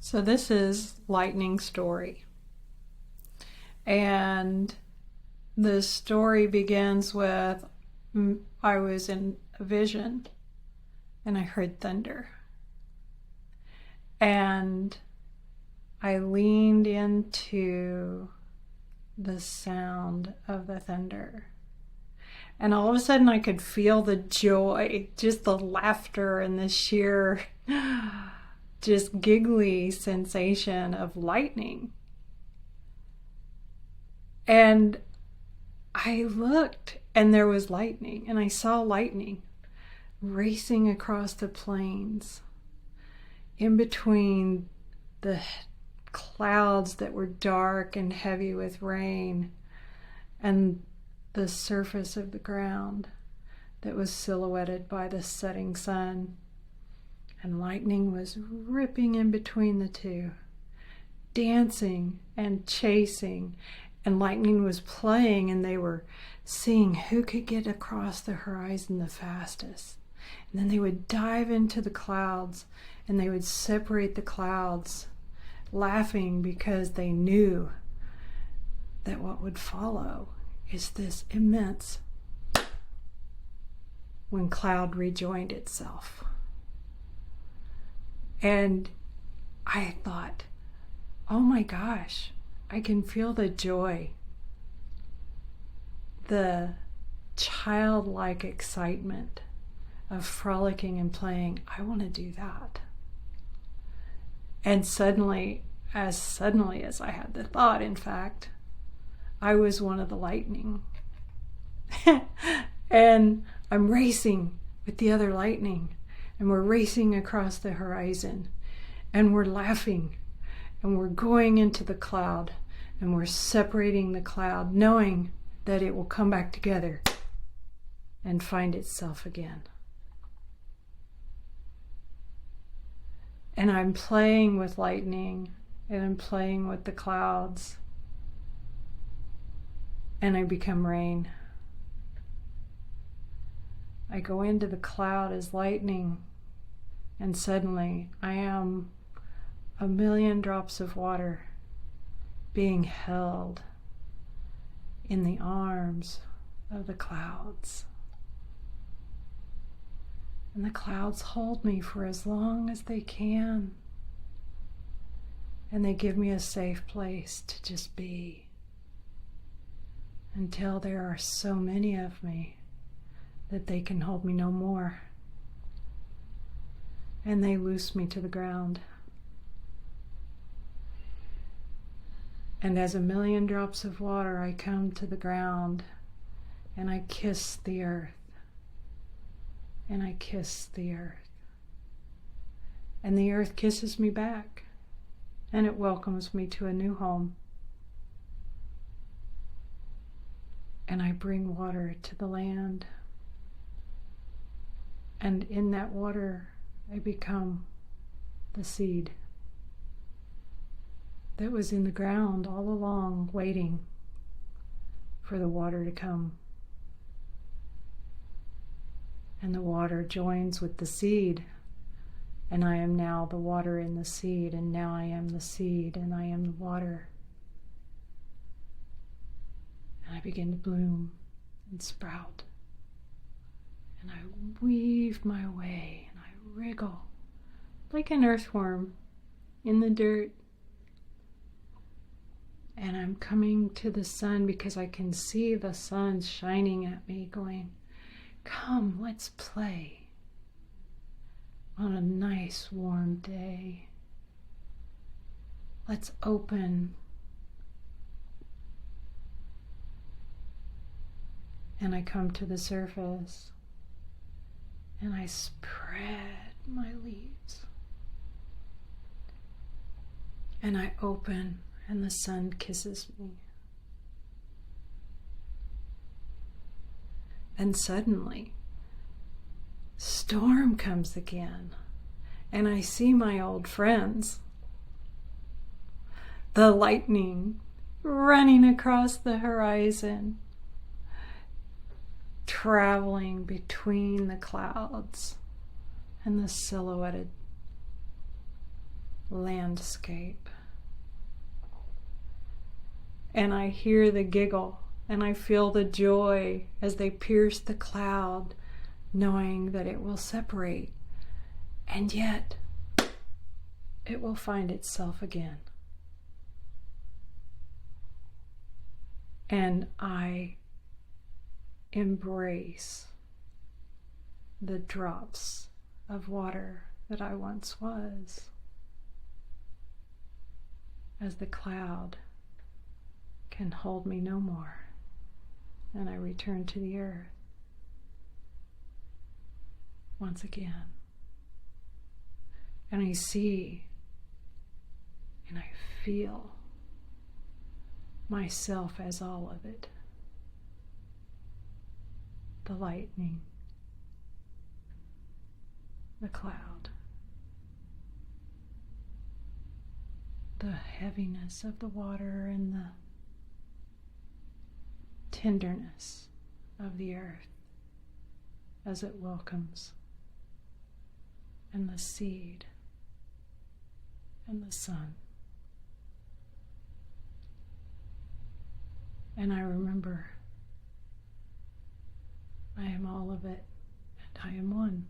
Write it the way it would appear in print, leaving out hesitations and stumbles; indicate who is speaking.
Speaker 1: So this is lightning story. And the story begins with I was in a vision and I heard thunder. And I leaned into the sound of the thunder. And all of a sudden I could feel the joy, just the laughter and the sheer, just giggly sensation of lightning. And I looked and there was lightning, and I saw lightning racing across the plains in between the clouds that were dark and heavy with rain and the surface of the ground that was silhouetted by the setting sun. And lightning was ripping in between the two, dancing and chasing, and lightning was playing, and they were seeing who could get across the horizon the fastest. And then they would dive into the clouds and they would separate the clouds, laughing because they knew that what would follow is this immense when cloud rejoined itself. And I thought, oh my gosh, I can feel the joy, the childlike excitement of frolicking and playing. I want to do that. And suddenly as I had the thought, in fact, I was one of the lightning. And I'm racing with the other lightning, and we're racing across the horizon, and we're laughing, and we're going into the cloud, and we're separating the cloud, knowing that it will come back together and find itself again. And I'm playing with lightning, and I'm playing with the clouds, and I become rain. I go into the cloud as lightning, and suddenly I am 1,000,000 drops of water being held in the arms of the clouds. And the clouds hold me for as long as they can. And they give me a safe place to just be, until there are so many of me that they can hold me no more. And they loose me to the ground. And as 1,000,000 drops of water, I come to the ground, and I kiss the earth. And I kiss the earth. And the earth kisses me back, and it welcomes me to a new home. And I bring water to the land. And in that water, I become the seed that was in the ground all along, waiting for the water to come. And the water joins with the seed, and I am now the water in the seed, and now I am the seed, and I am the water. And I begin to bloom and sprout, and I weave my way, and I wriggle like an earthworm in the dirt. And I'm coming to the sun because I can see the sun shining at me, going, come, let's play on a nice warm day. Let's open. And I come to the surface, and I spread my leaves, and I open, and the sun kisses me. And suddenly, storm comes again, and I see my old friends. The lightning running across the horizon, traveling between the clouds and the silhouetted landscape. And I hear the giggle and I feel the joy as they pierce the cloud, knowing that it will separate, and yet it will find itself again. And I embrace the drops of water that I once was, as the cloud can hold me no more, and I return to the earth once again. And I see and I feel myself as all of it. The lightning, the cloud, the heaviness of the water, and the tenderness of the earth as it welcomes, and the seed and the sun. And I remember I am all of it, and I am one.